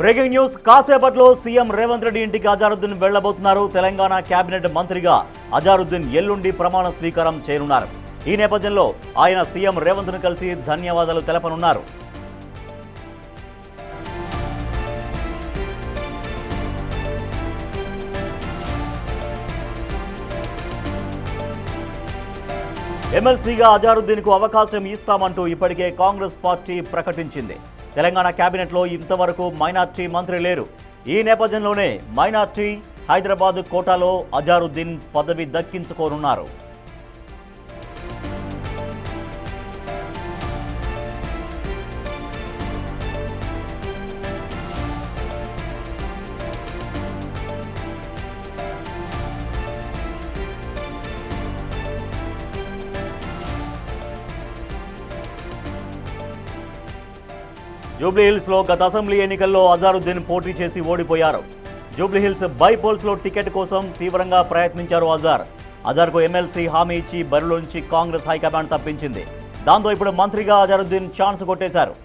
Breaking news కాసేపట్లో CM Revanth Reddy ఇంటికి Azharuddin వెళ్లబోతున్నారు. Telangana cabinet మంత్రిగా అజారుద్దీన్ ఎల్లుండి ప్రమాణ స్వీకారం చేయనున్నారు. ఈ నేపథ్యంలో ఆయన సీఎం రేవంత్ను కలిసి ధన్యవాదాలు తెలపనున్నారు. ఎమ్మెల్సీగా అజారుద్దీన్కు అవకాశం ఇస్తామంటూ ఇప్పటికే కాంగ్రెస్ పార్టీ ప్రకటించింది. తెలంగాణ కేబినెట్లో ఇంతవరకు మైనార్టీ మంత్రి లేరు. ఈ నేపథ్యంలోనే మైనార్టీ హైదరాబాద్ కోటాలో అజారుద్దీన్ పదవి దక్కించుకోనున్నారు. జూబ్లీహిల్స్లో గత అసెంబ్లీ ఎన్నికల్లో అజారుద్దీన్ పోటీ చేసి ఓడిపోయారు. జూబ్లీహిల్స్ బైపోల్స్లో టికెట్ కోసం తీవ్రంగా ప్రయత్నించారు అజార్కు ఎమ్మెల్సీ హామీ ఇచ్చి బరిలోంచి కాంగ్రెస్ హైకమాండ్ తప్పించింది. దాంతో ఇప్పుడు మంత్రిగా అజారుద్దీన్ ఛాన్స్ కొట్టేశారు.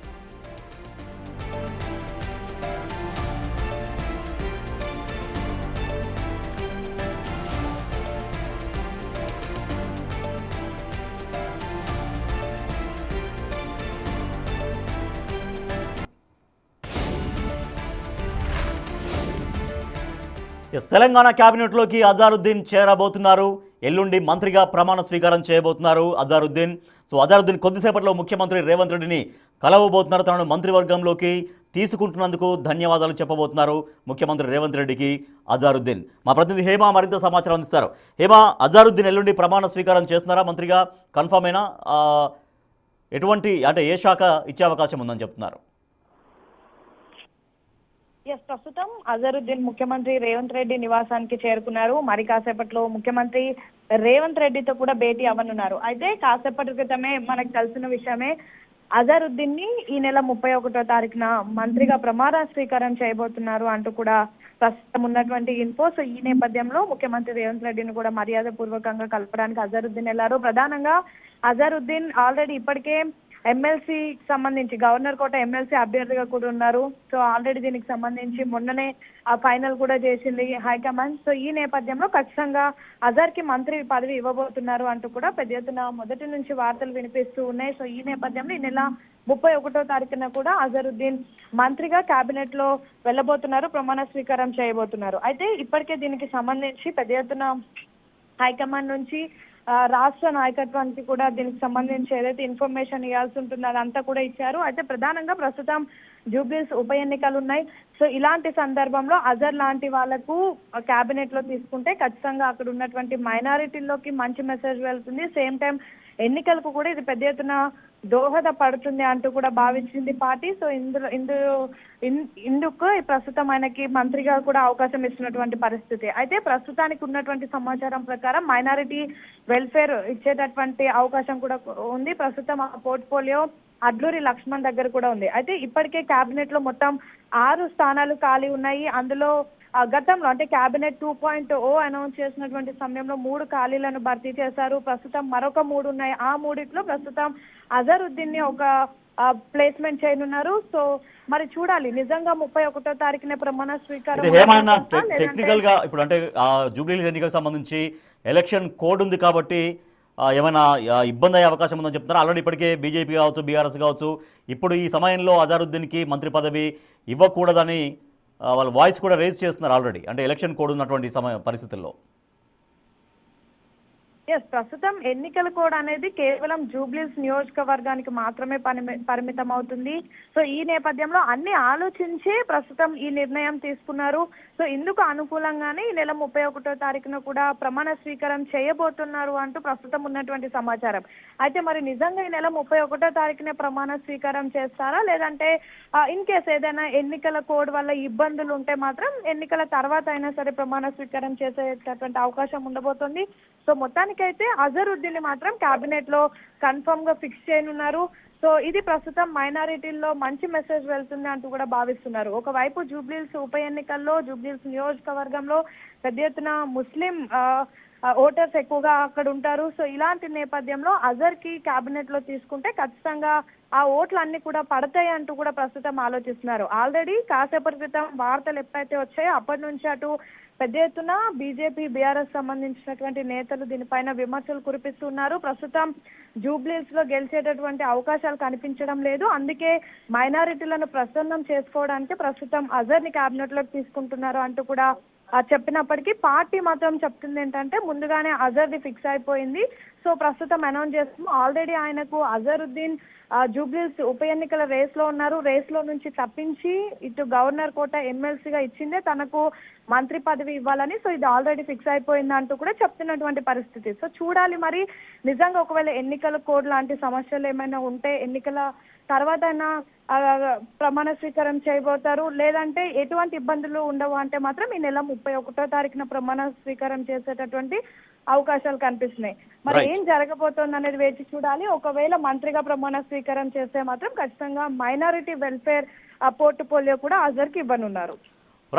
తెలంగాణ కేబినెట్లోకి అజారుద్దీన్ చేరబోతున్నారు. ఎల్లుండి మంత్రిగా ప్రమాణ స్వీకారం చేయబోతున్నారు అజారుద్దీన్. అజారుద్దీన్ కొద్దిసేపట్లో ముఖ్యమంత్రి రేవంత్ రెడ్డిని కలవబోతున్నారు. తనను మంత్రివర్గంలోకి తీసుకుంటున్నందుకు ధన్యవాదాలు చెప్పబోతున్నారు ముఖ్యమంత్రి రేవంత్ రెడ్డికి అజారుద్దీన్. మా ప్రతినిధి హేమ మరింత సమాచారం అందిస్తారు. హేమ, అజారుద్దీన్ ఎల్లుండి ప్రమాణ స్వీకారం చేస్తున్నారా? మంత్రిగా కన్ఫర్మ్ అయినా ఎటువంటి ఏ శాఖ ఇచ్చే అవకాశం ఉందని చెప్తున్నారు? ప్రస్తుతం అజరుద్దీన్ ముఖ్యమంత్రి రేవంత్ రెడ్డి నివాసానికి చేరుకున్నారు. మరి కాసేపట్లో ముఖ్యమంత్రి రేవంత్ రెడ్డితో కూడా భేటీ అవ్వనున్నారు. అయితే కాసేపటి క్రితమే మనకు తెలిసిన విషయమే, అజరుద్దీన్ ని ఈ నెల 31వ తారీఖున మంత్రిగా ప్రమాణ స్వీకారం చేయబోతున్నారు అంటూ కూడా ప్రస్తుతం ఉన్నటువంటి ఇన్ఫో. సో ఈ నేపథ్యంలో ముఖ్యమంత్రి రేవంత్ రెడ్డిని కూడా మర్యాద పూర్వకంగా కలపడానికి అజరుద్దీన్ వెళ్లారు. ప్రధానంగా అజరుద్దీన్ ఆల్రెడీ ఇప్పటికే ఎమ్మెల్సీకి సంబంధించి గవర్నర్ కోట ఎమ్మెల్సీ అభ్యర్థిగా కూడా ఉన్నారు. సో ఆల్రెడీ దీనికి సంబంధించి మొన్ననే ఫైనల్ కూడా చేసింది హైకమాండ్. సో ఈ నేపథ్యంలో ఖచ్చితంగా అజర్కి మంత్రి పదవి ఇవ్వబోతున్నారు అంటూ కూడా పెద్ద ఎత్తున మొదటి నుంచి వార్తలు వినిపిస్తూ ఉన్నాయి. సో ఈ నేపథ్యంలో ఈ నెల 31వ తారీఖున కూడా అజరుద్దీన్ మంత్రిగా కేబినెట్ లో వెళ్ళబోతున్నారు, ప్రమాణ స్వీకారం చేయబోతున్నారు. అయితే ఇప్పటికే దీనికి సంబంధించి పెద్ద ఎత్తున హైకమాండ్ నుంచి రాష్ట్ర నాయకత్వానికి కూడా దీనికి సంబంధించి ఏదైతే ఇన్ఫర్మేషన్ ఇవ్వాల్సి ఉంటుందో అదంతా కూడా ఇచ్చారు. అయితే ప్రధానంగా ప్రస్తుతం జూబ్లీస్ ఉప ఎన్నికలు ఉన్నాయి. సో ఇలాంటి సందర్భంలో అజర్ లాంటి వాళ్లకు కేబినెట్ లో తీసుకుంటే ఖచ్చితంగా అక్కడ ఉన్నటువంటి మైనారిటీల్లోకి మంచి మెసేజ్ వెళ్తుంది. సేమ్ టైం ఎన్నికలకు కూడా ఇది పెద్ద ఎత్తున దోహదపడుతుంది అంటూ కూడా భావించింది పార్టీ. సో ఇందుకు ప్రస్తుతం ఆయనకి మంత్రిగా కూడా అవకాశం ఇస్తున్నటువంటి పరిస్థితి. అయితే ప్రస్తుతానికి ఉన్నటువంటి సమాచారం ప్రకారం మైనారిటీ వెల్ఫేర్ ఇచ్చేటటువంటి అవకాశం కూడా ఉంది. ప్రస్తుతం ఆ పోర్ట్ఫోలియో అడ్లూరి లక్ష్మణ్ దగ్గర కూడా ఉంది. అయితే ఇప్పటికే కేబినెట్ లో మొత్తం 6 స్థానాలు ఖాళీ ఉన్నాయి. అందులో గతంలో అంటే కేబినెట్ 2.0 అనౌన్స్ చేసినటువంటి సమయంలో 3 ఖాళీలను భర్తీ చేశారు. ప్రస్తుతం మరొక 3 ఉన్నాయి. ఆ 3లో ప్రస్తుతం అజరుద్దీన్ ని ఒక ప్లేస్మెంట్ చేయనున్నారు. సో మరి చూడాలి, నిజంగా 31వ తారీఖునే ప్రమాణ స్వీకారం. టెక్నికల్ గా ఇప్పుడు అంటే జూబ్లీ ఎన్నికలకు సంబంధించి ఎలక్షన్ కోడ్ ఉంది కాబట్టి ఏమైనా ఇబ్బంది అయ్యే అవకాశం ఉందని చెప్తున్నారు. ఆల్రెడీ ఇప్పటికే బీజేపీ కావచ్చు, బీఆర్ఎస్ కావచ్చు, ఇప్పుడు ఈ సమయంలో అజారుద్దీన్కి మంత్రి పదవి ఇవ్వకూడదని వాళ్ళ వాయిస్ కూడా రేజ్ చేస్తున్నారు ఆల్రెడీ, అంటే ఎలక్షన్ కోడ్ ఉన్నటువంటి పరిస్థితుల్లో. ప్రస్తుతం ఎన్నికల కోడ్ అనేది కేవలం జూబ్లీస్ నియోజకవర్గానికి మాత్రమే పరిమితం అవుతుంది. సో ఈ నేపథ్యంలో అన్ని ఆలోచించి ప్రస్తుతం ఈ నిర్ణయం తీసుకున్నారు. సో ఇందుకు అనుకూలంగానే ఈ నెల 31వ తారీఖున కూడా ప్రమాణ స్వీకారం చేయబోతున్నారు అంటూ ప్రస్తుతం ఉన్నటువంటి సమాచారం. అయితే మరి నిజంగా ఈ నెల 31వ తారీఖునే ప్రమాణ స్వీకారం చేస్తారా, లేదంటే ఇన్ కేస్ ఏదైనా ఎన్నికల కోడ్ వల్ల ఇబ్బందులు ఉంటే మాత్రం ఎన్నికల తర్వాత అయినా సరే ప్రమాణ స్వీకారం చేసేటటువంటి అవకాశం ఉండబోతుంది. సో మొత్తానికి అయితే అజరుద్దీన్ మాత్రం కేబినెట్ లో కన్ఫర్మ్ గా ఫిక్స్ చేయనున్నారు. సో ఇది ప్రస్తుతం మైనారిటీల్లో మంచి మెసేజ్ వెళ్తుంది అంటూ కూడా భావిస్తున్నారు. ఒకవైపు జూబ్లీహిల్స్ ఉప ఎన్నికల్లో జూబ్లీహిల్స్ నియోజకవర్గంలో పెద్ద ఎత్తున ముస్లిం ఓటర్స్ ఎక్కువగా అక్కడ ఉంటారు. సో ఇలాంటి నేపథ్యంలో అజర్ కి కేబినెట్ లో తీసుకుంటే ఖచ్చితంగా ఆ ఓట్లన్నీ కూడా పడతాయి అంటూ కూడా ప్రస్తుతం ఆలోచిస్తున్నారు. ఆల్రెడీ కాసేపటి క్రితం వార్తలు ఎప్పుడైతే వచ్చాయో అప్పటి నుంచి అటు పెద్ద ఎత్తున బీజేపీ, బీఆర్ఎస్ సంబంధించినటువంటి నేతలు దీనిపైన విమర్శలు కురిపిస్తున్నారు. ప్రస్తుతం జూబ్లీహిల్స్ లో గెలిచేటటువంటి అవకాశాలు కనిపించడం లేదు. అందుకే మైనారిటీలను ప్రసన్నం చేసుకోవడానికి ప్రస్తుతం అజర్ ని కేబినెట్ లోకి తీసుకుంటున్నారు అంటూ కూడా చెప్పినప్పటికీ పార్టీ మాత్రం చెప్తుంది ఏంటంటే ముందుగానే అజర్ది ఫిక్స్ అయిపోయింది. సో ప్రస్తుతం అనౌన్స్ చేస్తాము. ఆల్రెడీ ఆయనకు అజరుద్దీన్ జూబ్లీహిల్స్ ఉప ఎన్నికల రేస్ లో ఉన్నారు. రేస్ లో నుంచి తప్పించి ఇటు గవర్నర్ కోట ఎమ్మెల్సీగా ఇచ్చిందే తనకు మంత్రి పదవి ఇవ్వాలని. సో ఇది ఆల్రెడీ ఫిక్స్ అయిపోయింది అంటూ కూడా చెప్తున్నటువంటి పరిస్థితి. సో చూడాలి మరి నిజంగా ఒకవేళ ఎన్నికల కోడ్ లాంటి సమస్యలు ఏమైనా ఉంటే ఎన్నికల తర్వాత అయినా ప్రమాణ స్వీకారం చేయబోతారు, లేదంటే ఎటువంటి ఇబ్బందులు ఉండవు అంటే మాత్రం ఈ నెల 31వ తారీఖున ప్రమాణ స్వీకారం చేసేటటువంటి అవకాశాలు కనిపిస్తున్నాయి. మరి ఏం జరగబోతోంది అనేది వేచి చూడాలి. ఒకవేళ మంత్రిగా ప్రమాణ స్వీకారం చేస్తే మాత్రం ఖచ్చితంగా మైనారిటీ వెల్ఫేర్ పోర్ట్ఫోలియో కూడా అజర్కి ఇవ్వనున్నారు.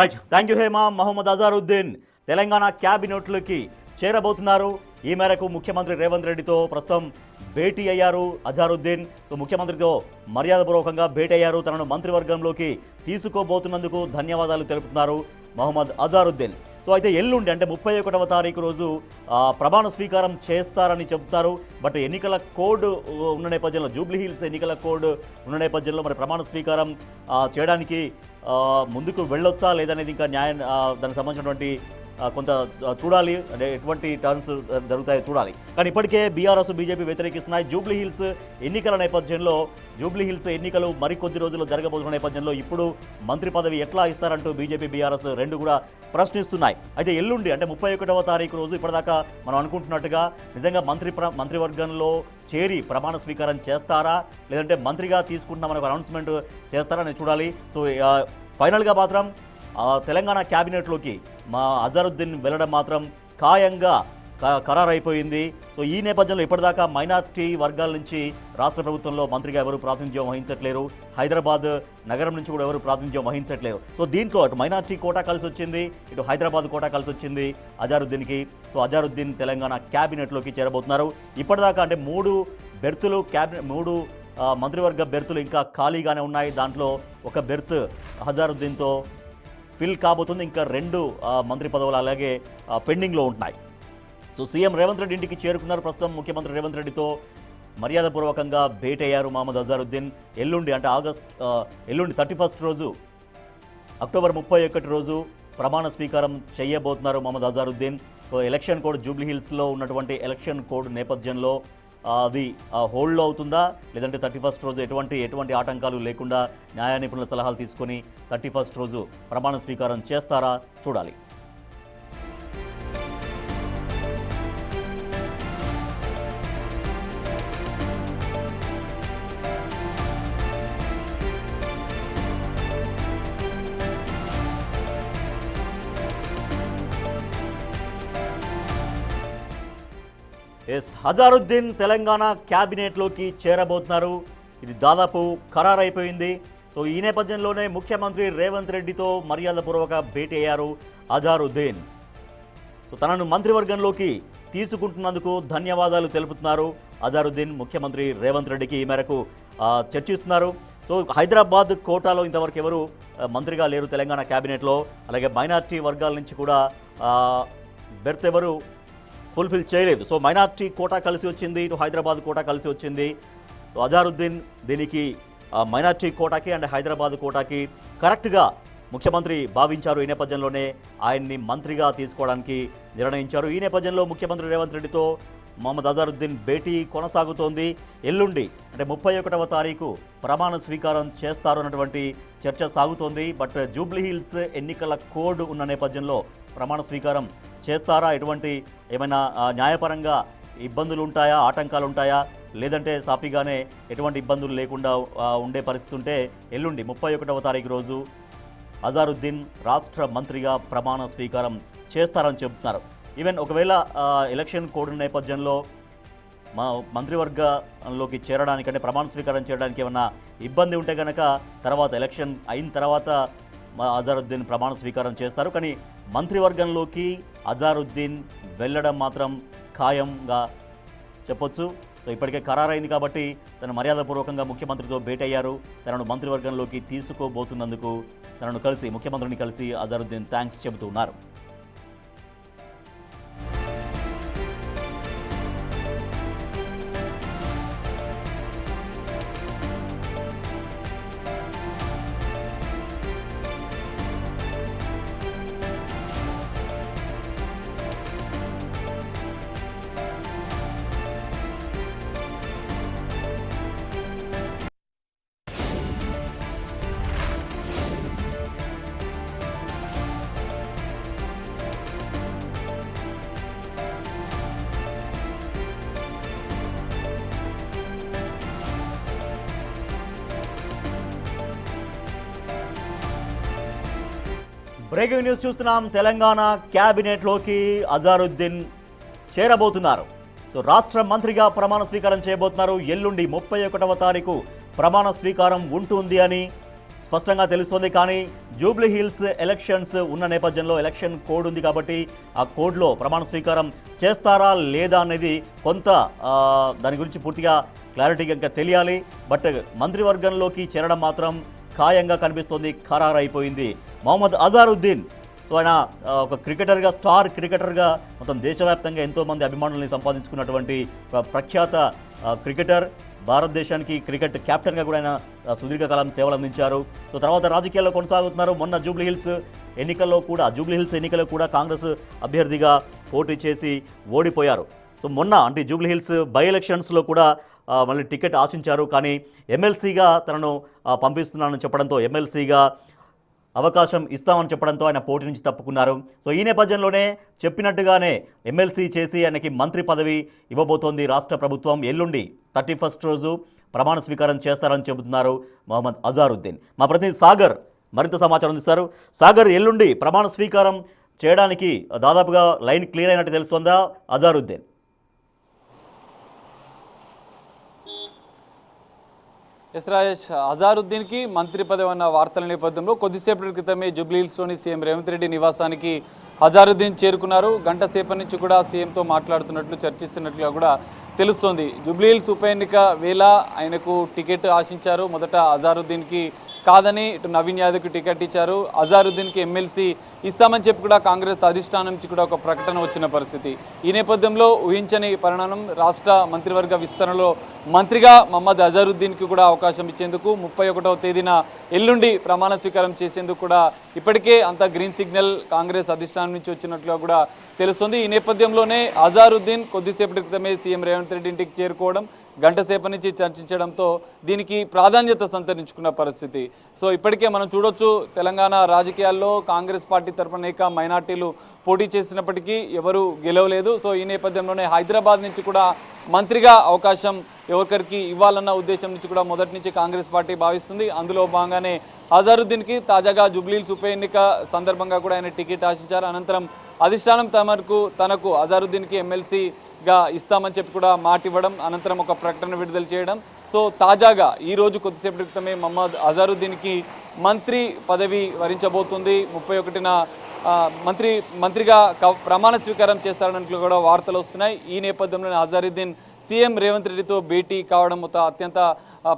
Right, thank you Hema. Mohammed Azharuddin Telangana క్యాబినెట్లోకి చేరబోతున్నారు. ఈ మేరకు ముఖ్యమంత్రి రేవంత్ రెడ్డితో ప్రస్తుతం భేటీ అయ్యారు అజారుద్దీన్. సో ముఖ్యమంత్రితో మర్యాదపూర్వకంగా భేటీ అయ్యారు. తనను మంత్రివర్గంలోకి తీసుకోబోతున్నందుకు ధన్యవాదాలు తెలుపుతున్నారు మహమ్మద్ అజారుద్దీన్. సో అయితే ఎల్లుండి అంటే 31వ తారీఖు రోజు ప్రమాణ స్వీకారం చేస్తారని చెబుతారు. బట్ ఎన్నికల కోడ్ ఉన్న నేపథ్యంలో, జూబ్లీహిల్స్ ఎన్నికల కోడ్ ఉన్న నేపథ్యంలో మరి ప్రమాణ స్వీకారం చేయడానికి ముందుకు వెళ్ళొచ్చా లేదనేది ఇంకా దానికి సంబంధించినటువంటి కొంత చూడాలి. అంటే ఎటువంటి టర్న్స్ జరుగుతాయో చూడాలి. కానీ ఇప్పటికే బీఆర్ఎస్, బీజేపీ వ్యతిరేకిస్తున్నాయి. జూబ్లీహిల్స్ ఎన్నికల నేపథ్యంలో, జూబ్లీహిల్స్ ఎన్నికలు మరికొద్ది రోజుల్లో జరగబోతున్న నేపథ్యంలో ఇప్పుడు మంత్రి పదవి ఎట్లా ఇస్తారంటూ బీజేపీ, బీఆర్ఎస్ రెండు కూడా ప్రశ్నిస్తున్నాయి. అయితే ఎల్లుండి అంటే 31వ తారీఖు రోజు ఇప్పటిదాకా మనం అనుకుంటున్నట్టుగా నిజంగా మంత్రివర్గంలో చేరి ప్రమాణ స్వీకారం చేస్తారా లేదంటే మంత్రిగా తీసుకుంటున్నామని ఒక అనౌన్స్మెంట్ చేస్తారా అని చూడాలి. సో ఫైనల్గా మాత్రం తెలంగాణ క్యాబినెట్లోకి మా అజరుద్దీన్ వెళ్ళడం మాత్రం ఖాయంగా ఖరారైపోయింది. సో ఈ నేపథ్యంలో ఇప్పటిదాకా మైనార్టీ వర్గాల నుంచి రాష్ట్ర ప్రభుత్వంలో మంత్రిగా ఎవరు ప్రాతినిధ్యం వహించట్లేరు. హైదరాబాద్ నగరం నుంచి కూడా ఎవరు ప్రాతినిధ్యం వహించట్లేరు. సో దీంట్లో అటు మైనార్టీ కోటా కలిసి వచ్చింది, ఇటు హైదరాబాద్ కోటా కలిసి వచ్చింది అజారుద్దీన్కి. సో అజారుద్దీన్ తెలంగాణ క్యాబినెట్లోకి చేరబోతున్నారు. ఇప్పటిదాకా అంటే 3 బెర్తులు మంత్రివర్గ బెర్తులు ఇంకా ఖాళీగానే ఉన్నాయి. దాంట్లో ఒక బెర్త్ అజారుద్దీన్తో ఫిల్ కాబోతుంది. ఇంకా 2 మంత్రి పదవులు అలాగే పెండింగ్లో ఉంటున్నాయి. సో సీఎం రేవంత్ రెడ్డి ఇంటికి చేరుకున్నారు. ప్రస్తుతం ముఖ్యమంత్రి రేవంత్ రెడ్డితో మర్యాదపూర్వకంగా భేటీ అయ్యారు మహమ్మద్ అజారుద్దీన్. ఎల్లుండి అంటే ఎల్లుండి 31st రోజు, అక్టోబర్ 31 రోజు ప్రమాణ స్వీకారం చేయబోతున్నారు Mohammed Azharuddin. So election code జూబ్లీహిల్స్లో ఉన్నటువంటి ఎలక్షన్ కోడ్ నేపథ్యంలో అది హోల్డ్లో అవుతుందా లేదంటే 31st రోజు ఎటువంటి ఆటంకాలు లేకుండా న్యాయ నిపుణుల సలహాలు తీసుకొని 31st రోజు ప్రమాణ స్వీకారం చేస్తారా చూడాలి. అజారుద్దీన్ తెలంగాణ క్యాబినెట్లోకి చేరబోతున్నారు. ఇది దాదాపు ఖరారైపోయింది. సో ఈ నేపథ్యంలోనే ముఖ్యమంత్రి రేవంత్ రెడ్డితో మర్యాదపూర్వక భేటీ అయ్యారు అజారుద్దీన్. సో తనను మంత్రివర్గంలోకి తీసుకుంటున్నందుకు ధన్యవాదాలు తెలుపుతున్నారు అజారుద్దీన్ ముఖ్యమంత్రి రేవంత్ రెడ్డికి. ఈ మేరకు చర్చిస్తున్నారు. సో హైదరాబాద్ కోటాలో ఇంతవరకు ఎవరు మంత్రిగా లేరు తెలంగాణ క్యాబినెట్లో. అలాగే మైనార్టీ వర్గాల నుంచి కూడా బెర్త్ ఎవరు ఫుల్ఫిల్ చేయలేదు. సో మైనార్టీ కోటా కలిసి వచ్చింది, ఇటు హైదరాబాద్ కోటా కలిసి వచ్చింది. సో అజారుద్దీన్ దీనికి మైనార్టీ కోటాకి అండ్ హైదరాబాద్ కోటాకి కరెక్ట్గా ముఖ్యమంత్రి భావించారు. ఈ నేపథ్యంలోనే ఆయన్ని మంత్రిగా తీసుకోవడానికి నిర్ణయించారు. ఈ నేపథ్యంలో ముఖ్యమంత్రి రేవంత్ రెడ్డితో మహమ్మద్ అజారుద్దీన్ భేటీ కొనసాగుతోంది. ఎల్లుండి అంటే 31వ తారీఖు ప్రమాణ స్వీకారం చేస్తారు అన్నటువంటి చర్చ సాగుతోంది. బట్ జూబ్లీహిల్స్ ఎన్నికల కోడ్ ఉన్న నేపథ్యంలో ప్రమాణ స్వీకారం చేస్తారా, ఎటువంటి ఏమైనా న్యాయపరంగా ఇబ్బందులు ఉంటాయా, ఆటంకాలు ఉంటాయా, లేదంటే సాఫీగానే ఎటువంటి ఇబ్బందులు లేకుండా ఉండే పరిస్థితి ఉంటే ఎల్లుండి 31వ తారీఖు రోజు అజారుద్దీన్ రాష్ట్ర మంత్రిగా ప్రమాణ స్వీకారం చేస్తారని చెబుతున్నారు. ఈవెన్ ఒకవేళ ఎలక్షన్ కోడ్ నేపథ్యంలో మా మంత్రివర్గంలోకి చేరడానికంటే ప్రమాణ స్వీకారం చేయడానికి ఏమన్నా ఇబ్బంది ఉంటే కనుక తర్వాత ఎలక్షన్ అయిన తర్వాత అజారుద్దీన్ ప్రమాణ స్వీకారం చేస్తారు. కానీ మంత్రివర్గంలోకి అజారుద్దీన్ వెళ్ళడం మాత్రం ఖాయంగా చెప్పొచ్చు. సో ఇప్పటికే ఖరారైంది కాబట్టి తను మర్యాదపూర్వకంగా ముఖ్యమంత్రితో భేటీ అయ్యారు. తనను మంత్రివర్గంలోకి తీసుకోబోతున్నందుకు ముఖ్యమంత్రిని కలిసి అజారుద్దీన్ థ్యాంక్స్ చెబుతూ ఉన్నారు. బ్రేకింగ్ న్యూస్ చూస్తున్నాం. తెలంగాణ క్యాబినెట్లోకి అజారుద్దీన్ చేరబోతున్నారు. సో రాష్ట్ర మంత్రిగా ప్రమాణ స్వీకారం చేయబోతున్నారు. ఎల్లుండి 31వ తారీఖు ప్రమాణ స్వీకారం ఉంటుంది అని స్పష్టంగా తెలుస్తోంది. కానీ జూబ్లీ హిల్స్ ఎలక్షన్స్ ఉన్న నేపథ్యంలో ఎలక్షన్ కోడ్ ఉంది కాబట్టి ఆ కోడ్లో ప్రమాణ స్వీకారం చేస్తారా లేదా అనేది కొంత దాని గురించి పూర్తిగా క్లారిటీగా ఇంకా తెలియాలి. బట్ మంత్రివర్గంలోకి చేరడం మాత్రం ఖాయంగా కనిపిస్తోంది, ఖరారైపోయింది. మొహమ్మద్ అజారుద్దీన్ సో ఆయన ఒక క్రికెటర్గా, స్టార్ క్రికెటర్గా మొత్తం దేశవ్యాప్తంగా ఎంతోమంది అభిమానుల్ని సంపాదించుకున్నటువంటి ప్రఖ్యాత క్రికెటర్. భారతదేశానికి క్రికెట్ కెప్టెన్గా కూడా ఆయన సుదీర్ఘకాలం సేవలు అందించారు. సో తర్వాత రాజకీయాల్లో కొనసాగుతున్నారు. మొన్న జూబ్లీ హిల్స్ ఎన్నికల్లో కూడా కాంగ్రెస్ అభ్యర్థిగా పోటీ చేసి ఓడిపోయారు. సో మొన్న అంటే జూబ్లీ హిల్స్ బై ఎలక్షన్స్లో కూడా మళ్ళీ టికెట్ ఆశించారు. కానీ ఎమ్మెల్సీగా తనను పంపిస్తున్నానని చెప్పడంతో, ఎమ్మెల్సీగా అవకాశం ఇస్తామని చెప్పడంతో ఆయన పోటీ నుంచి తప్పుకున్నారు. సో ఈ నేపథ్యంలోనే చెప్పినట్టుగానే ఎమ్మెల్సీ చేసి ఆయనకి మంత్రి పదవి ఇవ్వబోతోంది రాష్ట్ర ప్రభుత్వం. ఎల్లుండి 31st రోజు ప్రమాణ స్వీకారం చేస్తారని చెబుతున్నారు మొహమ్మద్ అజారుద్దీన్. మా ప్రతినిధి సాగర్ మరింత సమాచారం అందిస్తారు. సాగర్, ఎల్లుండి ప్రమాణ స్వీకారం చేయడానికి దాదాపుగా లైన్ క్లియర్ అయినట్టు తెలుస్తోందా అజారుద్దీన్? ఎస్ రాజేష్, అజారుద్దీన్కి మంత్రి పదవి అన్న వార్తల నేపథ్యంలో కొద్దిసేపటి క్రితమే జూబ్లీ హిల్స్లోని సీఎం రేవంత్ రెడ్డి నివాసానికి అజారుద్దీన్ చేరుకున్నారు. గంట సేపటి నుంచి కూడా సీఎంతో మాట్లాడుతున్నట్లు, చర్చిస్తున్నట్లుగా కూడా తెలుస్తోంది. జూబ్లీ హిల్స్ ఉప ఎన్నిక వేళ ఆయనకు టికెట్ ఆశించారు. మొదట అజారుద్దీన్కి కాదని ఇటు నవీన్ యాదవ్కి టికెట్ ఇచ్చారు. అజారుద్దీన్కి ఎమ్మెల్సీ ఇస్తామని చెప్పి కూడా కాంగ్రెస్ అధిష్టానం నుంచి కూడా ఒక ప్రకటన వచ్చిన పరిస్థితి. ఈ నేపథ్యంలో ఊహించని పరిణామం, రాష్ట్ర మంత్రివర్గ విస్తరణలో మంత్రిగా మహమ్మద్ అజారుద్దీన్కి కూడా అవకాశం ఇచ్చేందుకు 31వ తేదీన ఎల్లుండి ప్రమాణ స్వీకారం చేసేందుకు కూడా ఇప్పటికే అంత గ్రీన్ సిగ్నల్ కాంగ్రెస్ అధిష్టానం నుంచి వచ్చినట్లుగా కూడా తెలుస్తుంది. ఈ నేపథ్యంలోనే అజారుద్దీన్ కొద్దిసేపటి క్రితమే సీఎం రేవంత్ రెడ్డి ఇంటికి చేరుకోవడం, గంట సేపటి నుంచి చర్చించడంతో దీనికి ప్రాధాన్యత సంతరించుకున్న పరిస్థితి. సో ఇప్పటికే మనం చూడొచ్చు, తెలంగాణ రాజకీయాల్లో కాంగ్రెస్ పార్టీ తరఫున అనేక మైనార్టీలు పోటీ చేసినప్పటికీ ఎవరు గెలవలేదు. సో ఈ నేపథ్యంలోనే హైదరాబాద్ నుంచి కూడా మంత్రిగా అవకాశం ఎవరికరికి ఇవ్వాలన్న ఉద్దేశం నుంచి కూడా మొదటి నుంచి కాంగ్రెస్ పార్టీ భావిస్తుంది. అందులో భాగంగానే అజారుద్దీన్కి తాజాగా జూబ్లీ హిల్స్ ఉప ఎన్నిక సందర్భంగా కూడా ఆయన టికెట్ ఆశించారు. అనంతరం అధిష్టానం తనకు అజారుద్దీన్కి ఎమ్మెల్సీగా ఇస్తామని చెప్పి కూడా మాట ఇవ్వడం, అనంతరం ఒక ప్రకటన విడుదల చేయడం. సో తాజాగా ఈరోజు కొద్దిసేపటి క్రితమే మహమ్మద్ అజారుద్దీన్కి మంత్రి పదవి వరించబోతుంది. 31న మంత్రిగా ప్రమాణ స్వీకారం చేస్తారన్నట్లు కూడా వార్తలు వస్తున్నాయి. ఈ నేపథ్యంలోనే అజారుద్దీన్ సీఎం రేవంత్ రెడ్డితో భేటీ కావడం అత్యంత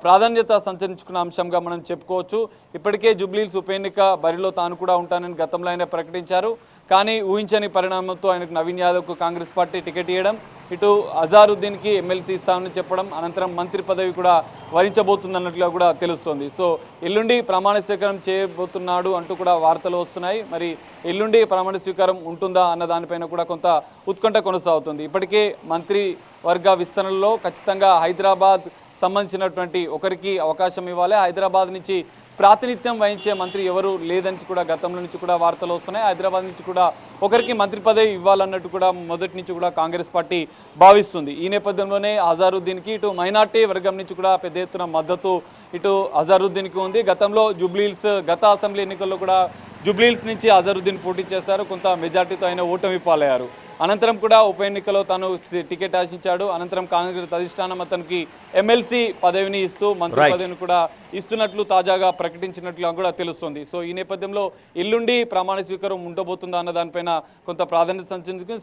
ప్రాధాన్యత సంచరించుకున్న అంశంగా మనం చెప్పుకోవచ్చు. ఇప్పటికే జూబ్లీ హిల్స్ ఉప ఎన్నిక బరిలో తాను కూడా ఉంటానని గతంలో ఆయన ప్రకటించారు. కానీ ఊహించని పరిణామంతో ఆయనకు నవీన్ యాదవ్కు కాంగ్రెస్ పార్టీ టికెట్ ఇవ్వడం, ఇటు అజారుద్దీన్కి ఎమ్మెల్సీ ఇస్తామని చెప్పడం, అనంతరం మంత్రి పదవి కూడా వరించబోతుందన్నట్లుగా కూడా తెలుస్తోంది. సో ఎల్లుండి ప్రమాణ స్వీకారం చేయబోతున్నాడు అంటూ కూడా వార్తలు వస్తున్నాయి. మరి ఎల్లుండి ప్రమాణ స్వీకారం ఉంటుందా అన్న దానిపైన కూడా కొంత ఉత్కంఠ కొనసాగుతుంది. ఇప్పటికే మంత్రి వర్గ విస్తరణలో ఖచ్చితంగా హైదరాబాద్ సంబంధించినటువంటి ఒకరికి అవకాశం ఇవ్వాలి. హైదరాబాద్ నుంచి ప్రాతినిధ్యం వహించే మంత్రి ఎవరు లేదని కూడా గతంలో నుంచి కూడా వార్తలు వస్తున్నాయి. హైదరాబాద్ నుంచి కూడా ఒకరికి మంత్రి పదవి ఇవ్వాలన్నట్టు కూడా మొదటి నుంచి కూడా కాంగ్రెస్ పార్టీ భావిస్తుంది. ఈ నేపథ్యంలోనే అజారుద్దీన్కి ఇటు మైనార్టీ వర్గం నుంచి కూడా పెద్ద ఎత్తున మద్దతు ఇటు అజారుద్దీన్కి ఉంది. గతంలో జూబ్లీ హిల్స్ గత అసెంబ్లీ ఎన్నికల్లో కూడా జూబ్లీ హిల్స్ నుంచి అజారుద్దీన్ పోటీ చేశారు. కొంత మెజార్టీతో ఆయన ఓటమి పాలయ్యారు. అనంతరం కూడా ఉప ఎన్నికలో తాను టికెట్ ఆశించాడు. అనంతరం కాంగ్రెస్ అధిష్టానం అతనికి ఎమ్మెల్సీ పదవిని ఇస్తూ మంత్రి పదవిని కూడా ఇస్తున్నట్లు తాజాగా ప్రకటించినట్లు కూడా తెలుస్తుంది. సో ఈ నేపథ్యంలో ఎల్లుండి ప్రమాణ స్వీకారం ఉండబోతుందా అన్న దానిపైన కొంత ప్రాధాన్యత సంచరించుకుని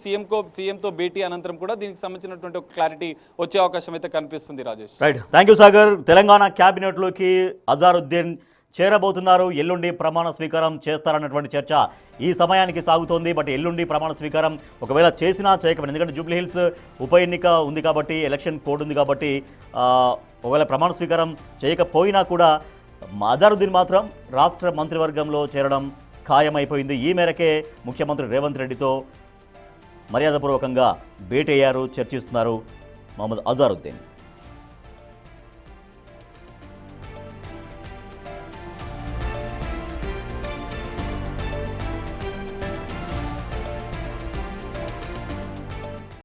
సీఎంతో భేటీ అనంతరం కూడా దీనికి సంబంధించినటువంటి ఒక క్లారిటీ వచ్చే అవకాశం అయితే కనిపిస్తుంది. Rajesh, right, thank you Sagar. Telangana క్యాబినెట్లోకి అజారుద్దీన్ చేరబోతున్నారు. ఎల్లుండి ప్రమాణ స్వీకారం చేస్తారన్నటువంటి చర్చ ఈ సమయానికి సాగుతోంది. బట్ ఎల్లుండి ప్రమాణ స్వీకారం ఒకవేళ చేసినా చేయకపోయినా, ఎందుకంటే జూబ్లీ హిల్స్ ఉప ఎన్నిక ఉంది కాబట్టి, ఎలక్షన్ కోడ్ ఉంది కాబట్టి, ఒకవేళ ప్రమాణ స్వీకారం చేయకపోయినా కూడా అజారుద్దీన్ మాత్రం రాష్ట్ర మంత్రివర్గంలో చేరడం ఖాయమైపోయింది. ఈ మేరకే ముఖ్యమంత్రి రేవంత్ రెడ్డితో మర్యాదపూర్వకంగా భేటీ అయ్యారు, చర్చిస్తున్నారు మహమ్మద్ అజారుద్దీన్.